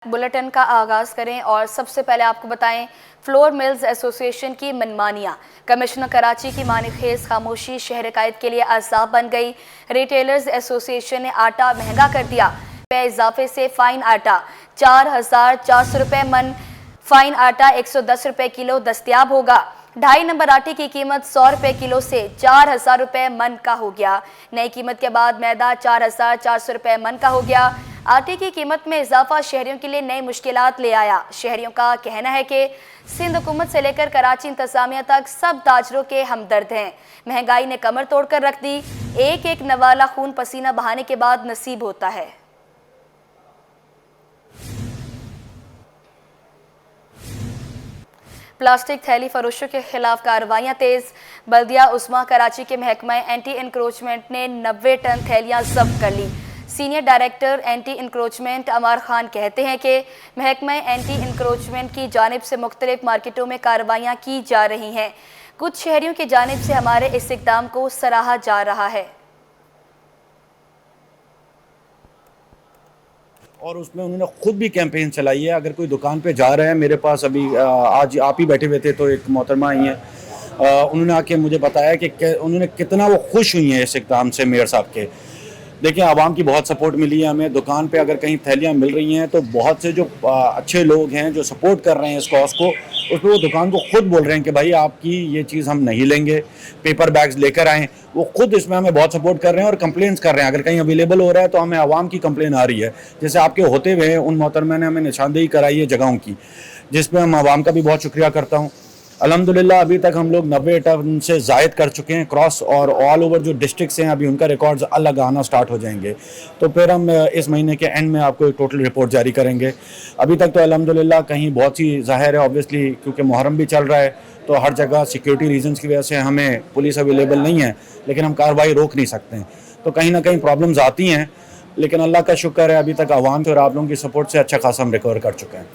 Bulletin का आगाज करें और सबसे पहले आपको बताएं फ्लोर मिल्स एसोसिएशन की मनमानियां। कमिश्नर कराची की मानीखेज खामोशी शहर कायद के लिए अज़ाब बन गई। रिटेलर्स एसोसिएशन ने आटा महंगा कर दिया। पे इजाफे से फाइन आटा 4,400 रुपये मन, फाइन आटा 110 रुपये किलो दस्तयाब होगा। 2.5 नंबर आटे की कीमत 100 रुपये किलो से 4,000 रुपये मन का हो गया। नई कीमत के बाद मैदा 4,400 रुपये मन का हो गया। आटे की कीमत में इजाफा शहरियों के लिए नई मुश्किलात ले आया। शहरियों का कहना है कि सिंध हुकूमत से लेकर कराची इंतजामिया तक सब ताजरों के हमदर्द हैं। महंगाई ने कमर तोड़कर रख दी। एक एक नवाला खून पसीना बहाने के बाद नसीब होता है। प्लास्टिक थैली फरोशों के खिलाफ कार्रवाइयां तेज। बल्दिया उस्मा कराची के महकमा एंटी इंक्रोचमेंट ने 90 टन थैलियां जब्त कर ली। सीनियर डायरेक्टर एंटी इंक्रोचमेंट अमार खान कहते हैं कि महकमा एंटी इंक्रोचमेंट की जानिब से मुख्तलिफ मार्केटों में कार्रवाइयां की जा रही हैं। कुछ शहरियों की जानिब से हमारे इस इक़दाम को सराहा जा रहा है। और उसमें उन्होंने खुद भी कैंपेन चलाई है। अगर कोई दुकान पे जा रहे हैं, मेरे पास अभी आज आप ही बैठे हुए थे तो एक मोहतरमा आई हैं, उन्होंने आके मुझे बताया कि उन्होंने कितना वो खुश हुई हैं इस इक़दाम से मेयर साहब के। देखिए, आवाम की बहुत सपोर्ट मिली है हमें। दुकान पे अगर कहीं थैलियाँ मिल रही हैं तो बहुत से जो अच्छे लोग हैं जो सपोर्ट कर रहे हैं इस कॉज को, उसमें वो दुकान को खुद बोल रहे हैं कि भाई आपकी ये चीज़ हम नहीं लेंगे, पेपर बैग्स लेकर आएँ। वो खुद इसमें हमें बहुत सपोर्ट कर रहे हैं और कंप्लेंट्स कर रहे हैं। अगर कहीं अवेलेबल हो रहा है तो हमें आवाम की कंप्लेन आ रही है। जैसे आपके होते हुए उन मोहतरमा ने हमें निशानदेही कराई है जगहों की, जिसमें हम आवाम का भी बहुत शुक्रिया करता हूँ। अल्हम्दुलिल्लाह अभी तक हम लोग 90 टन से ज़ायद कर चुके हैं क्रॉस, और ऑल ओवर जो डिस्ट्रिक्ट्स हैं अभी उनका रिकॉर्ड्स अलग आना स्टार्ट हो जाएंगे। तो फिर हम इस महीने के एंड में आपको एक टोटल रिपोर्ट जारी करेंगे। अभी तक तो अल्हम्दुलिल्लाह कहीं बहुत सी ज़ाहिर है, ऑब्वियसली क्योंकि मुहर्रम भी चल रहा है तो हर जगह सिक्योरिटी रीजंस की वजह से हमें पुलिस अवेलेबल नहीं है, लेकिन हम कार्रवाई रोक नहीं सकते हैं। तो कहीं ना कहीं प्रॉब्लम्स आती हैं, लेकिन अल्लाह का शुक्र है अभी तक आवाम और आप लोगों की सपोर्ट से अच्छा खासा हम रिकवर कर चुके हैं।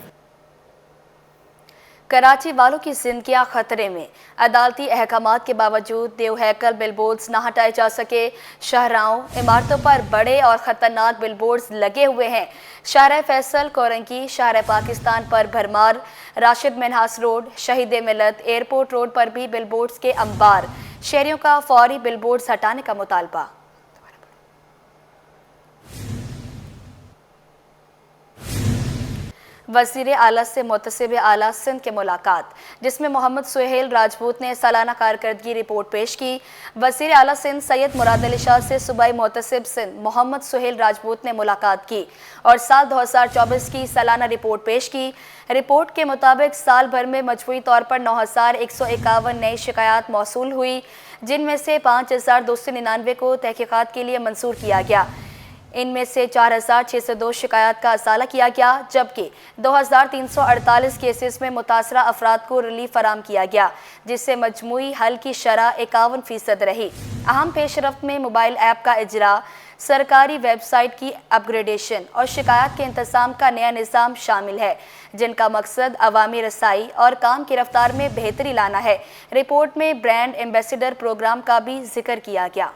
कराची वालों की जिंदगियां खतरे में। अदालती अहकामात के बावजूद देवहैकल बिलबोर्ड्स ना हटाए जा सके। शाहराहों, इमारतों पर बड़े और ख़तरनाक बिलबोर्ड्स लगे हुए हैं। शाहराह फैसल कोरंकी, शाहराह पाकिस्तान पर भरमार, राशिद मिन्हास रोड, शहीद मिलत, एयरपोर्ट रोड पर भी बिलबोर्ड्स के अंबार। शहरियों का फौरी बिलबोर्ड्स हटाने का मुतालबा। वज़ीर आला से मुतसिब आला सिंध के मुलाकात, जिसमें मोहम्मद सुहेल राजपूत ने सालाना कारकर्दगी रिपोर्ट पेश की। वज़ीर आला सिंध सैयद मुराद अली शाह से सूबाई मुतसिब सिंध मोहम्मद सुहेल राजपूत ने मुलाकात की और साल 2024 की सालाना रिपोर्ट पेश की। रिपोर्ट के मुताबिक साल भर में मजमूई तौर पर 9,151 नई शिकायत मौसूल हुई, जिनमें से 5,299 को तहकीकात के लिए मंसूर किया गया। इनमें से 4,602 शिकायत का असाला किया गया, जबकि 2,348 केसेस में मुतासरा अफराद को रिलीफ फराम किया गया, जिससे मजमूई हल की शरह 51% रही। अहम पेशरफ्त में मोबाइल ऐप का इजरा, सरकारी वेबसाइट की अपग्रेडेशन और शिकायत के इंतजाम का नया निज़ाम शामिल है, जिनका मकसद अवामी रसाई और काम की रफ्तार में बेहतरी लाना है। रिपोर्ट में ब्रांड एम्बेसडर प्रोग्राम का भी जिक्र किया गया।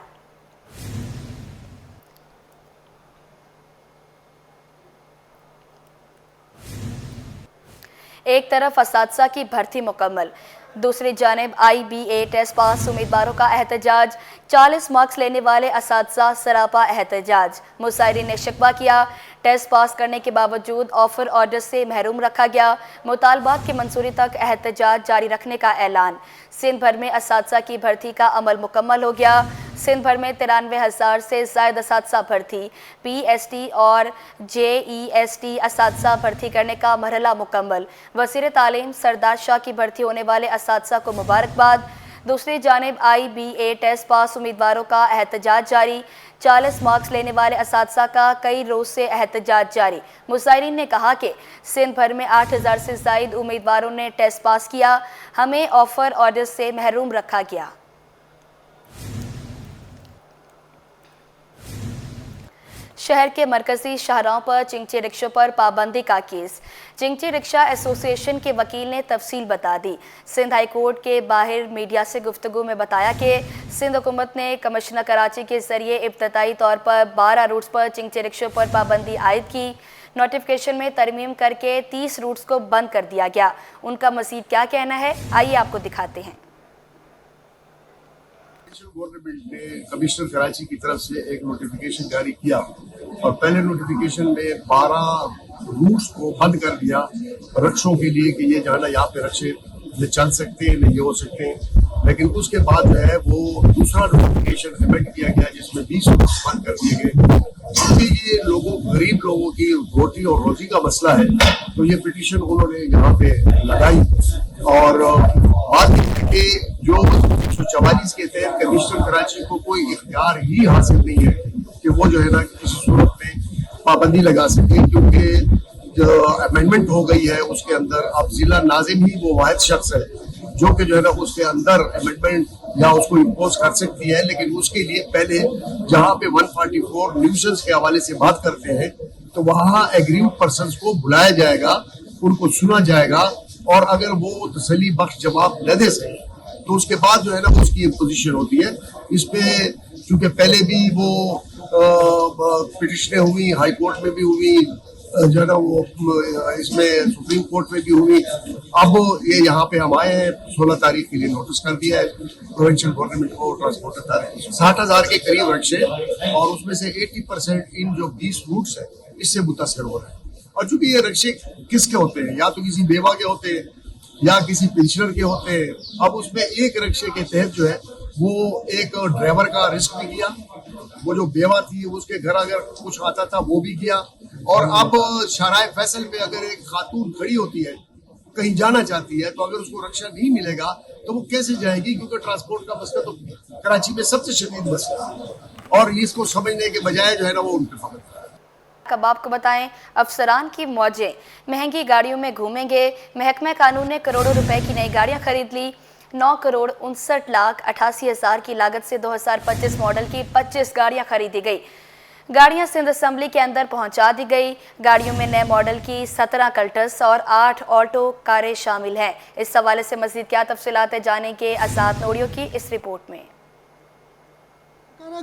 एक तरफ असातिज़ा की भर्ती मुकम्मल, दूसरी जानिब IBA टेस्ट पास उम्मीदवारों का एहतजाज। 40 मार्क्स लेने वाले असातिज़ा सरापा एहतजाज। मुसाहिरीन ने शिकवा किया, टेस्ट पास करने के बावजूद ऑफर ऑर्डर से महरूम रखा गया। मुतालबात की मंजूरी तक एहतजाज जारी रखने का ऐलान। सिंध भर में असातिज़ा की भर्ती का अमल मुकम्मल हो गया। सिंध भर में 93,000 से ज़ायद असातिज़ा भर्ती, PST और JEST असातिज़ा भर्ती करने का मरहला मुकम्मल। वज़ीर तालीम सरदार शाह की भर्ती होने वाले असातिज़ा को मुबारकबाद। दूसरी जानिब IBA टेस्ट पास उम्मीदवारों का एहतजाज जारी। 40 मार्क्स लेने वाले असातिज़ा का कई रोज़ से एहतजाज जारी। मुसाहिरीन ने कहा कि सिंध भर में 8,000 से ज़ायद उम्मीदवारों ने टेस्ट पास किया, हमें ऑफर ऑर्डर से महरूम रखा गया। शहर के मरकजी शाहराहों पर चिंगची रिक्शों पर पाबंदी का केस। चिंगची रिक्शा एसोसिएशन के वकील ने तफसील बता दी। सिंध हाई कोर्ट के बाहर मीडिया से गुफ्तगू में बताया कि सिंध हुकूमत ने कमिश्नर कराची के जरिए इब्तदाई तौर पर 12 रूट्स पर चिंगची रिक्शों पर पाबंदी आयद की। नोटिफिकेशन में तरमीम करके 30 रूट्स को बंद कर दिया गया। उनका मजीद क्या कहना है, आइए आपको दिखाते हैं। गवर्नमेंट ने कमिश्नर कराची की तरफ से एक नोटिफिकेशन जारी किया और पहले नोटिफिकेशन में 12 रूट्स को बंद कर दिया रक्षों के लिए कि ये जो है ना यहाँ पे रक्षे न चल सकते हैं न ये हो सकते हैं। लेकिन उसके बाद जो है वो दूसरा नोटिफिकेशन अमेंड किया गया जिसमें 20 रूट्स बंद कर दिए गए। क्योंकि ये गरीब लोगों की रोटी और रोजी का मसला है तो ये पिटीशन उन्होंने यहाँ पे लगाई और बात कि जो 144 के तहत कमिश्नर कराची को कोई इख्तियार ही हासिल नहीं है कि वो जो है ना किसी सूरत में पाबंदी लगा सके, क्योंकि जो अमेंडमेंट हो गई है उसके अंदर अब जिला नाजिम ही वो वाहिद शख्स है जो कि जो है ना उसके अंदर अमेंडमेंट या उसको इम्पोज कर सकती है। लेकिन उसके लिए पहले जहाँ पे 144 न्यूसेंस के हवाले से बात करते हैं तो वहाँ एग्रीव्ड पर्सन्स को बुलाया जाएगा, उनको सुना जाएगा और अगर वो तसल्ली बख्श जवाब न दे सके तो उसके बाद जो है ना उसकी पोजीशन होती है। इस पे चूंकि पहले भी वो पिटिशनें हुई, हाई कोर्ट में भी हुई, जो है ना वो इसमें सुप्रीम कोर्ट में भी हुई। अब ये यहाँ पे हम आए हैं, 16 तारीख के लिए नोटिस कर दिया है प्रोविंशियल गवर्नमेंट को, ट्रांसपोर्ट अथॉरिटी 60,000 के करीब रक्षे और उसमें से 80% इन जो 20 रूट्स है इससे मुतासर हो रहे हैं। और चूंकि ये रक्षे किसके होते हैं, या तो किसी बेवा के होते हैं या किसी पेंशनर के होते हैं। अब उसमें एक रक्षे के तहत जो है वो एक ड्राइवर का रिस्क भी किया, वो जो बेवा थी उसके घर अगर कुछ आता था वो भी किया। और अब शराय फैसल पे अगर एक खातून खड़ी होती है कहीं जाना चाहती है तो अगर उसको रक्षा नहीं मिलेगा तो वो कैसे जाएगी, क्योंकि ट्रांसपोर्ट का मसला तो कराची में सबसे शदीद मसला है और इसको समझने के बजाय जो है ना वो उनके कब आपको बताएं, अफसरान की मौजें, महंगी गाड़ियों में घूमेंगे। महकमा कानून ने करोड़ों रुपए की नई गाड़ियां खरीद ली। 9,59,88,000 की लागत से 2025 मॉडल की 25 गाड़ियां खरीदी गई। गाड़ियां सिंध असेंबली के अंदर पहुंचा दी गई। गाड़ियों में नए मॉडल की 17 कल्टस और 8 ऑल्टो कारें शामिल हैं। इस हवाले से मजीद क्या तफसीलात जानेंगे आजाद नोड़ियों की इस रिपोर्ट में।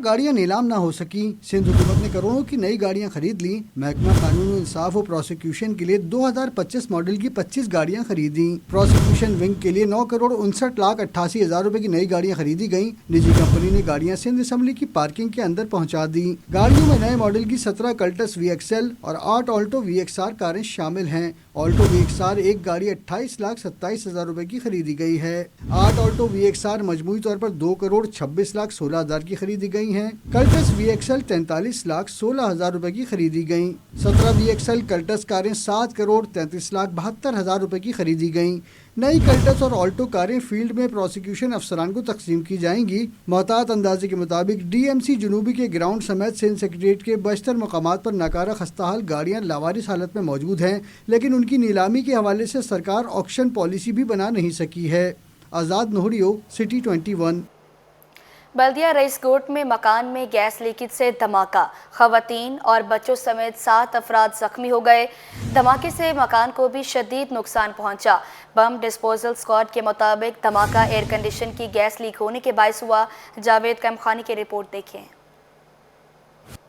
गाड़ियां नीलाम ना हो सकी, सिंध हुकूमत ने करोड़ों की नई गाड़ियां खरीद ली। महकमा कानून इंसाफ और प्रोसिक्यूशन के लिए 2025 मॉडल की 25 गाड़ियां खरीदी। प्रोसिक्यूशन विंग के लिए 9,59,88,000 रुपए की नई गाड़ियां खरीदी गईं। निजी कंपनी ने गाड़ियां सिंध असेंबली की पार्किंग के अंदर पहुंचा दी। गाड़ियों में नए मॉडल की 17 कल्टस VXL और 8 ऑल्टो VXR कारें शामिल हैं। ऑल्टो VXR एक गाड़ी 28,27,000 रुपए की खरीदी गई है। 8 ऑल्टो VXR मजमूई तौर पर 2,26,16,000 की खरीदी गई हैं। कल्टस VXL 43,16,000 रुपए की खरीदी गईं। 17 VXL कल्टस कारें 7,33,72,000 रुपए की खरीदी गईं। नई कल्टस और ऑल्टो कारें फील्ड में प्रोसिक्यूशन अफसरान को तकसीम की जाएंगी। मोहतात अंदाजे के मुताबिक DMC जुनूबी के ग्राउंड समेत सिंध सेक्रेटेरिएट के बशतर मकामात पर नाकारा खस्ताहाल गाड़ियां लावारिस हालत में मौजूद हैं, लेकिन उनकी नीलामी के हवाले से सरकार ऑक्शन पॉलिसी भी बना नहीं सकी है। आज़ाद नोहरियो, सिटी 21। बल्दिया रईस कोट में मकान में गैस लीकेज से धमाका, खवातीन और बच्चों समेत 7 अफराद जख्मी हो गए। धमाके से मकान को भी शदीद नुकसान पहुंचा। बम डिस्पोजल स्क्वाड के मुताबिक धमाका एयर कंडीशन की गैस लीक होने के बायस हुआ। जावेद कमखानी की रिपोर्ट देखें।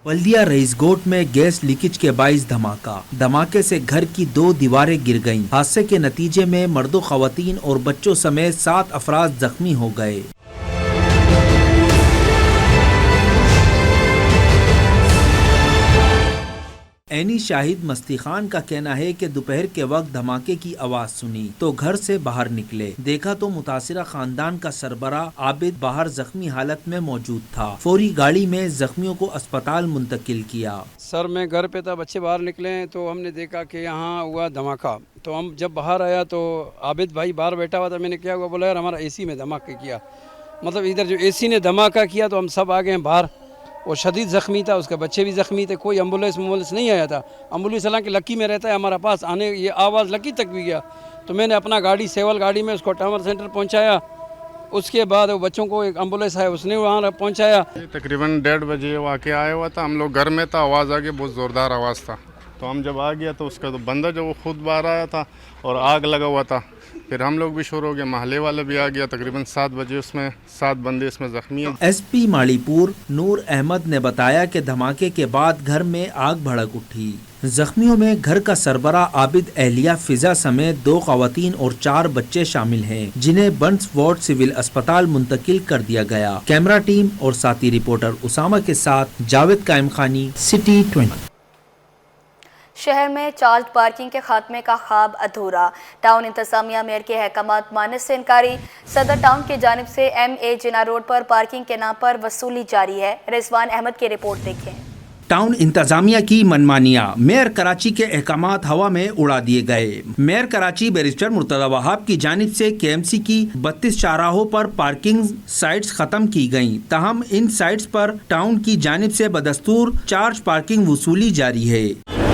बल्दिया रईस गोट में गैस लीकेज के बाइस धमाका। धमाके से घर की 2 दीवारें गिर गईं। हादसे के नतीजे में मर्दों, खवातीन और बच्चों समेत 7 अफराद जख्मी हो गए। एनी शाहिद मस्ती खान का कहना है कि दोपहर के वक्त धमाके की आवाज सुनी तो घर से बाहर निकले, देखा तो मुतासिरा खानदान का सरबरा आबिद बाहर जख्मी हालत में मौजूद था। फौरी गाड़ी में जख्मियों को अस्पताल मुंतकिल किया। सर मैं घर पे था, बच्चे बाहर निकले तो हमने देखा कि यहाँ हुआ धमाका। तो हम जब बाहर आया तो आबिद भाई बाहर बैठा हुआ था। मैंने क्या हुआ, बोला यार हमारा AC में धमाका किया। मतलब इधर जो AC ने धमाका किया तो हम सब आ गए हैं बाहर। वो शदीद ज़ख्मी था, उसके बच्चे भी ज़ख्मी थे। कोई एम्बुलेंस नहीं आया था। एम्बुलेंस हालांकि लक्की में रहता है हमारा पास, आने ये आवाज़ लक्की तक भी गया। तो मैंने अपना गाड़ी सेवल गाड़ी में उसको टावर सेंटर पहुंचाया। उसके बाद वो बच्चों को एक एम्बुलेंस है उसने वहाँ पहुंचाया। तकरीबन 1:30 बजे वाक़या आया हुआ था। हम लोग घर में था, आवाज़ आ गई, बहुत ज़ोरदार आवाज़ था। तो हम जब आ गया तो उसका तो बंदा जो वो खुद बाहर आया था और आग लगा हुआ था। फिर हम लोग भी शुरू हो गए, महल्ले वाले भी आ गया। तकरीबन 7 बजे उसमें 7 बंदे इसमें जख्मी हैं। एसपी माड़ीपुर नूर अहमद ने बताया कि धमाके के बाद घर में आग भड़क उठी। जख्मियों में घर का सरबरा आबिद एहलिया फिजा समेत 2 खवातीन और 4 बच्चे शामिल हैं, जिन्हें बंस वार्ड सिविल अस्पताल मुंतकिल कर दिया गया। कैमरा टीम और साथी रिपोर्टर उसामा के साथ जावेद कायम खानी, सिटी 20। शहर में चार्ज पार्किंग के खात्मे का ख्वाब अधूरा। टाउन इंतजामिया मेयर के अहकामात मानने से इनकारी। सदर टाउन की जानिब से MA जिना रोड पर पार्किंग के नाम पर वसूली जारी है। रिजवान अहमद की रिपोर्ट देखें। टाउन इंतजामिया की मनमानियां, मेयर कराची के अहकामात हवा में उड़ा दिए गए। मेयर कराची बैरिस्टर मुर्तजा वहाब की जानिब से KMC की 32 चौराहों पर पार्किंग साइट्स खत्म की गयी, ताहम इन साइट्स पर टाउन की जानिब से बदस्तूर चार्ज पार्किंग वसूली जारी है।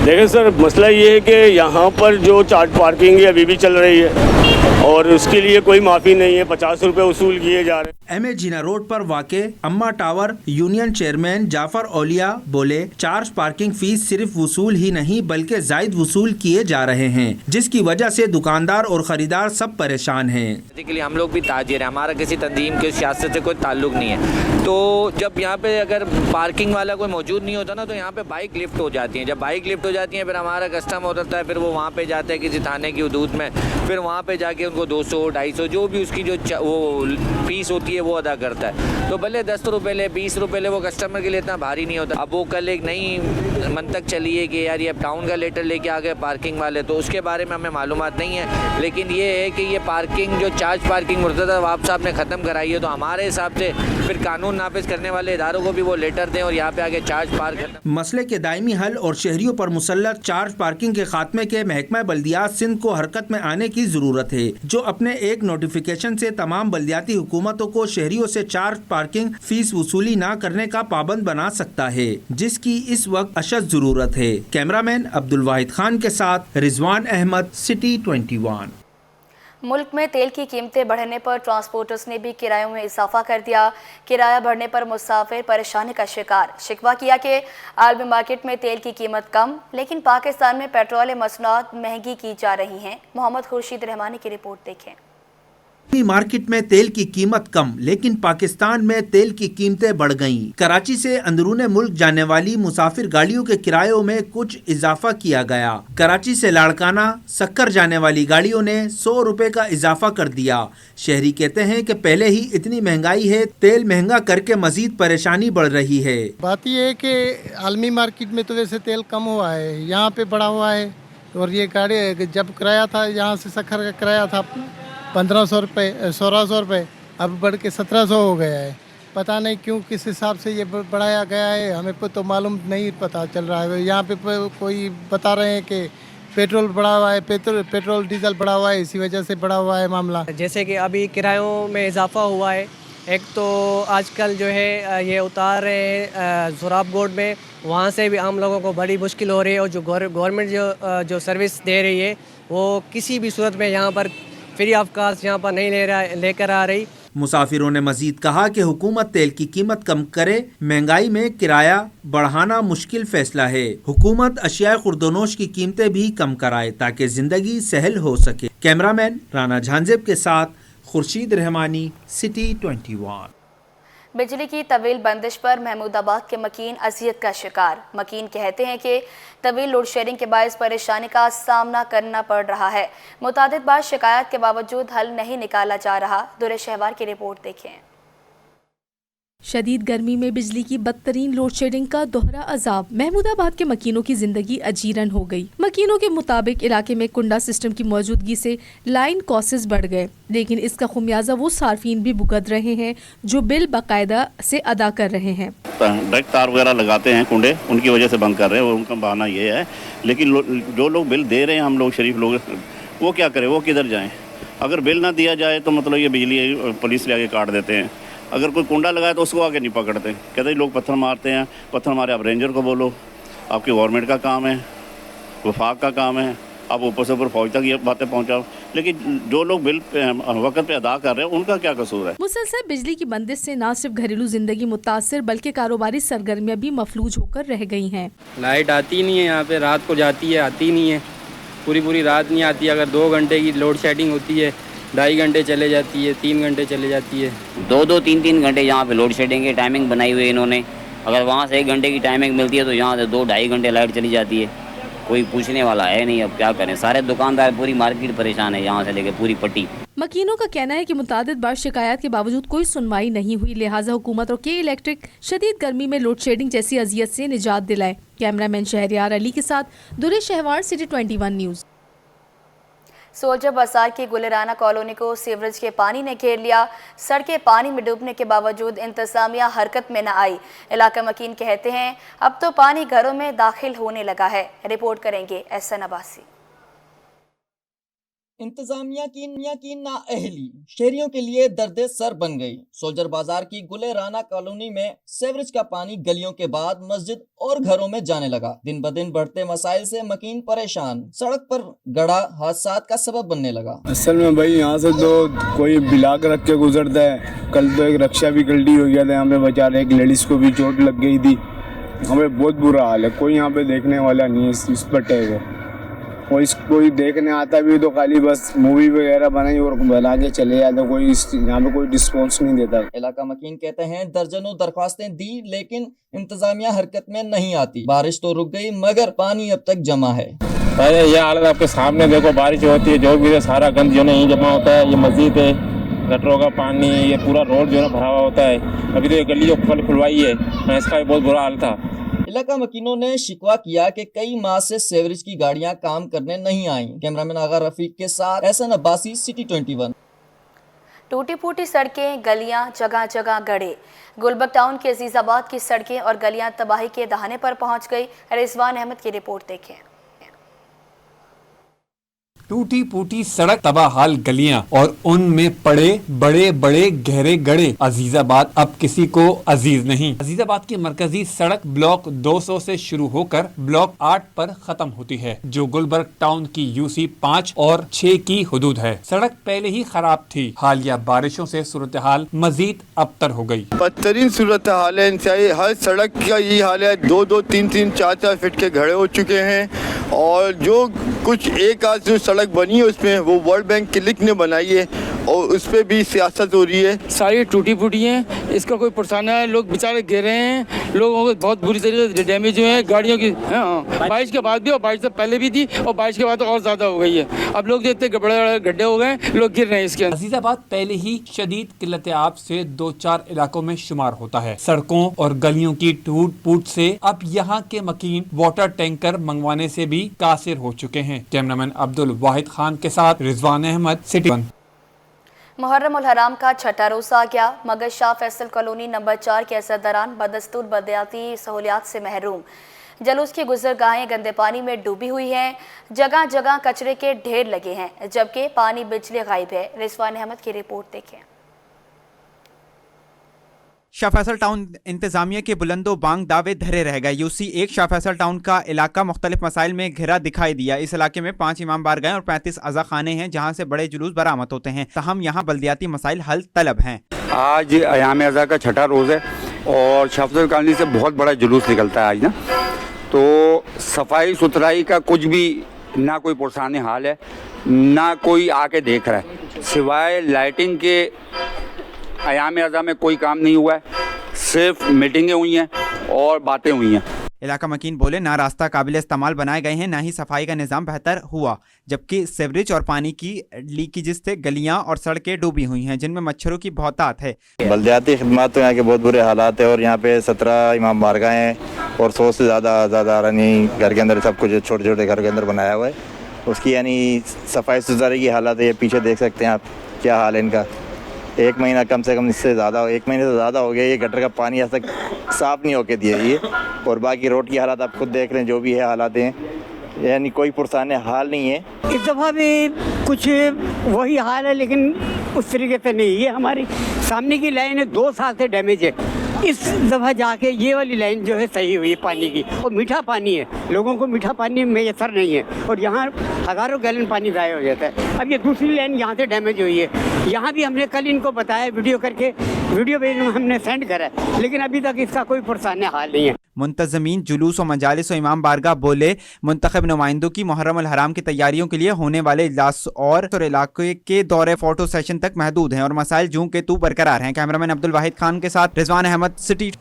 देखिए सर, मसला ये है कि यहाँ पर जो चार्ज पार्किंग है अभी भी चल रही है और उसके लिए कोई माफ़ी नहीं है। 50 रुपये वसूल किए जा रहे हैं। MA जिना रोड पर वाक़े अम्मा टावर यूनियन चेयरमैन जाफर औलिया बोले, चार्ज पार्किंग फीस सिर्फ वसूल ही नहीं बल्कि जायद वसूल किए जा रहे हैं, जिसकी वजह से दुकानदार और खरीदार सब परेशान हैं। बेसिकली हम लोग भी ताजिर हैं, हमारा किसी तंजीम के सियासत से कोई ताल्लुक नहीं है। तो जब यहाँ पे अगर पार्किंग वाला कोई मौजूद नहीं होता ना, तो यहाँ पे बाइक लिफ्ट हो जाती हैं। जब बाइक लिफ्ट हो जाती हैं, फिर हमारा कस्टम होता है, फिर वो वहाँ पे जाता है किसी थाने की हदूद में, फिर वहाँ पे जाके उनको 200 250 जो भी उसकी जो वो फीस होती है वो अदा करता है। तो भले 10 रुपये ले 20 रुपये ले, वो कस्टमर के लिए इतना भारी नहीं होता। अब वो कल एक नई मंतक चली है कि यार ये टाउन का लेटर लेके आ गए पार्किंग वाले, तो उसके बारे में हमें मालूमात नहीं है। लेकिन ये है कि ये पार्किंग जो चार्ज पार्किंग मुर्तज़ा वहाब साहब ने ख़त्म कराई है, तो हमारे हिसाब से फिर कानून नाफिज करने वाले इदारों को भी वो लेटर दें और यहाँ पे आगे चार्ज पार्क। मसले के दायमी हल और शहरियों पर मुसल्लत चार्ज पार्किंग के खात्मे के महकमा बल्दियात सिंध को हरकत में आने की जरूरत है, जो अपने एक नोटिफिकेशन से तमाम बल्दियाती हुकूमतों को शहरियों से चार्ज पार्किंग फीस वसूली न करने का पाबंद बना सकता है, जिसकी इस वक्त अशद जरूरत है। कैमरामैन अब्दुल वाहिद खान के साथ रिजवान अहमद, सिटी 21। मुल्क में तेल की कीमतें बढ़ने पर ट्रांसपोर्टर्स ने भी किरायों में इजाफा कर दिया। किराया बढ़ने पर मुसाफिर परेशानी का शिकार। शिकवा किया कि आलमी मार्केट में तेल की कीमत कम, लेकिन पाकिस्तान में पेट्रोल मसनूआत महंगी की जा रही हैं। मोहम्मद खुर्शीद रहमानी की रिपोर्ट देखें। मार्केट में तेल की कीमत कम, लेकिन पाकिस्तान में तेल की कीमतें बढ़ गईं। कराची से अंदरूने मुल्क जाने वाली मुसाफिर गाड़ियों के किरायों में कुछ इजाफा किया गया। कराची से लाड़काना सक्कर जाने वाली गाड़ियों ने 100 रुपए का इजाफा कर दिया। शहरी कहते हैं कि पहले ही इतनी महंगाई है, तेल महंगा करके मजीद परेशानी बढ़ रही है। बात यह है कि आलमी मार्केट में तो वैसे तेल कम हुआ है, यहाँ पे बढ़ा हुआ है। और ये गाड़ी जब किराया था, यहाँ से सक्कर का किराया था 1500 रुपये 1600 रुपये, अब बढ़ के 1700 हो गया है। पता नहीं क्यों, किस हिसाब से ये बढ़ाया गया है, हमें तो मालूम नहीं पता चल रहा है। यहाँ पे कोई बता रहे हैं कि पेट्रोल बढ़ा हुआ है, पेट्रोल डीजल बढ़ा हुआ है, इसी वजह से बढ़ा हुआ है मामला। जैसे कि अभी किरायों में इजाफा हुआ है। एक तो आजकल जो है ये उतार रहे हैं जोराब गोड में, वहाँ से भी आम लोगों को बड़ी मुश्किल हो रही है। और जो गवर्नमेंट जो सर्विस दे रही है, वो किसी भी सूरत में यहाँ पर फ्री ऑफ कास्ट यहाँ पर नहीं लेकर आ रही। मुसाफिरों ने मजीद कहा कि हुकूमत तेल की कीमत कम करे, महंगाई में किराया बढ़ाना मुश्किल फैसला है। हुकूमत अशिया खुर्दोनोश की कीमतें भी कम कराए ताकि जिंदगी सहल हो सके। कैमरामैन राना झांजेब के साथ खुर्शीद रहमानी, सिटी 21। बिजली की तवील बंदिश पर महमूदाबाद के मकीन अजियत का शिकार। मकीन कहते हैं कि तवील लोड शेडिंग के बायस परेशानी का सामना करना पड़ रहा है। मुतादिद बार शिकायत के बावजूद हल नहीं निकाला जा रहा। दुरे शहवार की रिपोर्ट देखें। शदीद गर्मी में बिजली की बदतरीन लोड शेडिंग का दोहरा अजाब। महमूदाबाद के मकीनों की जिंदगी अजीरन हो गई। मकीनों के मुताबिक इलाके में कुंडा सिस्टम की मौजूदगी से लाइन कॉसेस बढ़ गए, लेकिन इसका खुमियाजा वो सार्फिन भी भुगत रहे हैं जो बिल बाकायदा से अदा कर रहे हैं। डायरेक्ट तार वगैरह लगाते हैं कुंडे, उनकी वजह से बंद कर रहे हैं, उनका बहाना ये है। लेकिन जो लोग बिल दे रहे हैं, हम लोग शरीफ लोग, वो क्या करें, वो किधर जाएँ? अगर बिल ना दिया जाए तो मतलब ये बिजली पुलिस ले आके काट देते हैं। अगर कोई कुंडा लगाए तो उसको आगे नहीं पकड़ते, कहते हैं लोग पत्थर मारते हैं। पत्थर मारे, आप रेंजर को बोलो, आपकी गवर्नमेंट का काम है, वफाक का काम है, आप ऊपर से ऊपर फौज तक ये बातें पहुंचाओ, लेकिन जो लोग बिल वक्त पे अदा कर रहे हैं उनका क्या कसूर है? मुसलसल बिजली की बंदिश से न सिर्फ घरेलू जिंदगी मुतासर बल्कि कारोबारी सरगर्मियां भी मफलूज होकर रह गई हैं। लाइट आती नहीं है यहाँ पे, रात को जाती है, आती नहीं है, पूरी रात नहीं आती। अगर 2 घंटे की लोड शेडिंग होती है, 2.5 घंटे चले जाती है, 3 घंटे चले जाती है। 2-2, 3-3 घंटे यहाँ पे लोड शेडिंग की टाइमिंग बनाई हुई है इन्होंने। अगर वहाँ से 1 घंटे की टाइमिंग मिलती है तो यहाँ से 2-2.5 घंटे लाइट चली जाती है। कोई पूछने वाला है नहीं, अब क्या करें। सारे दुकानदार, पूरी मार्केट परेशान है, यहाँ से लेके पूरी पट्टी। मकीनों का कहना है कि मुतादिद बार शिकायत के बावजूद कोई सुनवाई नहीं हुई, लिहाजा हुकूमत और के इलेक्ट्रिक शदीद गर्मी में लोड शेडिंग जैसी अजियत से निजात दिलाए। कैमरामैन शहरियार अली के साथ दुरे शहवार, सिटी 21 न्यूज़। सोल्जर बाजार की गुलराना कॉलोनी को सीवरेज के पानी ने घेर लिया। सड़कें पानी में डूबने के बावजूद इंतजामिया हरकत में न आई। इलाका मकीन कहते हैं अब तो पानी घरों में दाखिल होने लगा है। रिपोर्ट करेंगे एहसन अब्बासी। इंतजामिया की नाअहली शहरियों के लिए दर्द सर बन गई। सोल्जर बाजार की गुलराना कॉलोनी में सीवरेज का पानी गलियों के बाद मस्जिद और घरों में जाने लगा। दिन ब दिन बढ़ते मसाइल से मकीन परेशान। सड़क पर गड़ा हादसात का सबब बनने लगा। असल में भाई यहाँ से तो कोई बिलाक रख के गुजरता है। कल तो एक रक्षा भी गलती हो गया था यहाँ पे, बेचारे एक लेडीज को भी चोट लग गई थी। हमें बहुत बुरा हाल है, कोई यहाँ पे देखने वाला नहीं है इस पट्टे को। कोई देखने आता भी तो खाली बस मूवी वगैरह बनाई और बना के चले जाते, कोई यहाँ पे कोई रिस्पॉन्स नहीं देता। इलाका मकीन कहते हैं दर्जनों दरख्वास्तें दी लेकिन इंतजामिया हरकत में नहीं आती। बारिश तो रुक गई मगर पानी अब तक जमा है। ये हालत आपके सामने देखो, बारिश होती है जो भी है सारा गंद जो है यहीं जमा होता है। ये मस्जिद है, गटरों का पानी, ये पूरा रोड जो है भरा हुआ होता है। अभी तो ये गली जो खुलवाई है इसका भी बहुत बुरा हाल था। इलाका मकीनों ने शिकवा किया कि कई माह से सीवरेज की गाड़ियां काम करने नहीं आई। कैमरामैन आगा रफीक के साथ एहसन अब्बासी, सिटी 21। टूटी फूटी सड़कें, गलियां, जगह जगह गड्ढे। गुलबर्ग टाउन के अजीजाबाद की सड़कें और गलियां तबाही के दहाने पर पहुंच गई। रिजवान अहमद की रिपोर्ट देखें। टूटी फूटी सड़क, तबाहाल गलियां और उनमें पड़े बड़े बड़े गहरे गड्ढे। अजीजाबाद अब किसी को अजीज नहीं। अजीजाबाद की मरकजी सड़क ब्लॉक 200 से शुरू होकर ब्लॉक 8 पर खत्म होती है, जो गुलबर्ग टाउन की यूसी 5 और 6 की हुदूद है। सड़क पहले ही खराब थी, हालिया बारिशों से सूरत हाल मजीद अबतर हो गई। बदतरीन सूरत हाल है, हर सड़क का यही हाल है। 2-2, 3-3, 4-4 फीट के गड्ढे हो चुके हैं और जो कुछ एक आध जो सड़क बनी है उसमें वो वर्ल्ड बैंक क्लिक ने बनाई है और उस पर भी सियासत हो रही है। सारी टूटी फूटी हैं, इसका कोई परेशान है। लोग बेचारे गिर रहे हैं, लोगों को बहुत बुरी तरीके से डैमेज हुए हैं गाड़ियों की। हाँ, बारिश के बाद भी और बारिश से पहले भी थी और बारिश के बाद तो और ज़्यादा हो गई है। अब लोग देखते बड़े बड़े गड्ढे हो गए, लोग गिर रहे हैं इसके अंदर। अजीजाबाद पहले ही शदीद किल्लत आब से 2-4 इलाकों में शुमार होता है। सड़कों और गलियों की टूट फूट से अब यहाँ के मकीन वाटर टैंकर मंगवाने से भी कासिर हो चुके हैं। कैमरामैन अब्दुल वाहिद खान के साथ रिजवान अहमद, सिटी 1। मुहर्रम उल हराम का छठा रोज़ आ गया, मगर शाह फैसल कॉलोनी नंबर 4 के असरदारान बदस्तूर बदयाती सहूलियात से महरूम। जलूस की गुजरगाहें गंदे पानी में डूबी हुई हैं, जगह जगह कचरे के ढेर लगे हैं, जबकि पानी बिजली गायब है। रिजवान अहमद की रिपोर्ट देखें। शाह फैसल टाउन इंतजामिया के बुलंदो बांग दावे धरे रह गए। यूसी 1 शाह फैसल टाउन का इलाका मुख्तलिफ मसाइल में घिरा दिखाई दिया। इस इलाके में 5 इमाम बारगाहें और 35 अज़ा खाने हैं, जहाँ से बड़े जुलूस बरामद होते हैं। तहम यहाँ बल्दियाती मसाइल हल तलब हैं। आज अयाम अज़ा का छठा रोज़ है और शाह फैसल कॉलोनी से बहुत बड़ा जुलूस निकलता है आज ना, तो सफाई सुथराई का कुछ भी ना कोई पुरसाने हाल है, ना कोई आके देख रहा है। सिवाय लाइटिंग के अयाम अज़ा में कोई काम नहीं हुआ है, सिर्फ मीटिंगें हुई हैं और बातें हुई हैं। इलाका मकीन बोले ना रास्ता काबिल इस्तेमाल बनाए गए हैं, ना ही सफाई का निज़ाम बेहतर हुआ, जबकि सीवरेज और पानी की लीकेज से गलियां और सड़कें डूबी हुई हैं, जिनमें मच्छरों की बहुतात है। बल्दियाती खिदमत तो यहाँ के बहुत बुरे हालात है और यहाँ पे 17 इमाम बारगाहें हैं और 100 से ज़्यादा यानी घर के अंदर सब कुछ छोटे छोटे घर के अंदर बनाया हुआ है। उसकी यानी सफाई सुथराई की हालत है, पीछे देख सकते हैं आप क्या हाल है इनका। 1 महीना कम से कम, इससे ज़्यादा, 1 महीने से ज़्यादा हो गया ये गटर का पानी आज तक साफ़ नहीं होके दिया ये। और बाकी रोड की हालत आप खुद देख रहे हैं, जो भी है हालात हैं, यानी कोई पुरसाने हाल नहीं है। इस दफ़ा भी कुछ वही हाल है लेकिन उस तरीके से नहीं है। हमारी सामने की लाइन 2 साल से डैमेज है इस दफ़ा जाके ये वाली लाइन जो है सही हुई है पानी की, और मीठा पानी है, लोगों को मीठा पानी मैसर नहीं है, और यहाँ हज़ारों गैलन पानी ज़ाया हो जाता है। अब ये दूसरी लाइन यहाँ से डैमेज हुई है, यहाँ भी हमने कल इनको बताया वीडियो करके, वीडियो भी हमने सेंड करा, लेकिन अभी तक इसका कोई पुरसाने हाल नहीं है। मुंतज़मीन जुलूस और मजालिस और इमाम बारगाह बोले मुंतखब नुमाइंदों की मुहर्रम अल हराम की तैयारियों के लिए होने वाले इजलास और इलाके के दौरे फोटो सेशन तक महदूद हैं और मसाइल जूं के तू बरकरार हैं। कैमरामैन अब्दुल वाहिद खान के साथ रिजवान अहमद, सिटी।